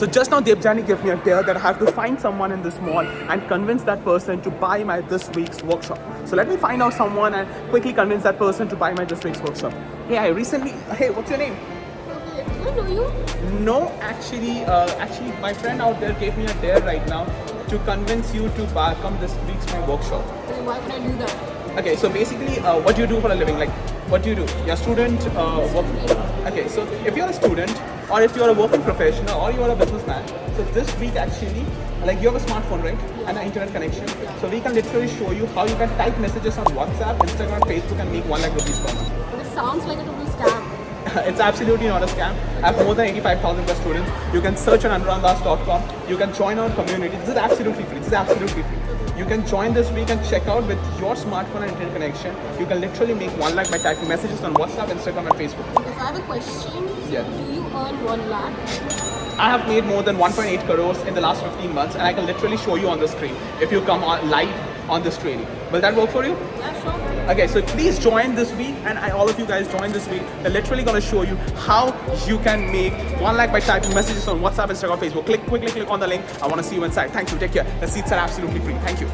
So just now Debjani gave me a dare that I have to find someone in this mall and convince that person to buy my this week's workshop. So let me find out someone and quickly convince that person to buy my this week's workshop. Hey, what's your name? Do I know you? No, actually, my friend out there gave me a dare right now to convince you to come this week's my workshop. Then why would I do that? Okay, so basically, what do you do for a living? Like, what do you do? You're a student. Okay, so if you're a student, or if you're a working professional, or you're a businessman, so this week actually, like you have a smartphone, right? And an internet connection. So we can literally show you how you can type messages on WhatsApp, Instagram, Facebook, and make 1 lakh rupees per month. But it sounds like a total scam. It's absolutely not a scam. I have more than 85,000 plus students. You can search on anuragdas.com. You can join our community. This is absolutely free. You can join this week and check out with your smartphone and internet connection. You can literally make 1 lakh by typing messages on WhatsApp, Instagram, and Facebook. If I have a question, Yeah. do you earn 1 lakh? I have made more than 1.8 crores in the last 15 months, and I can literally show you on the screen if you come on live on this training. Will that work for you? Yeah, sure. Okay, so please join this week, and all of you guys join this week. They're literally gonna show you how you can make 1 lakh by typing messages on WhatsApp, Instagram, Facebook. Quickly click on the link. I wanna see you inside. Thank you, take care. The seats are absolutely free. Thank you.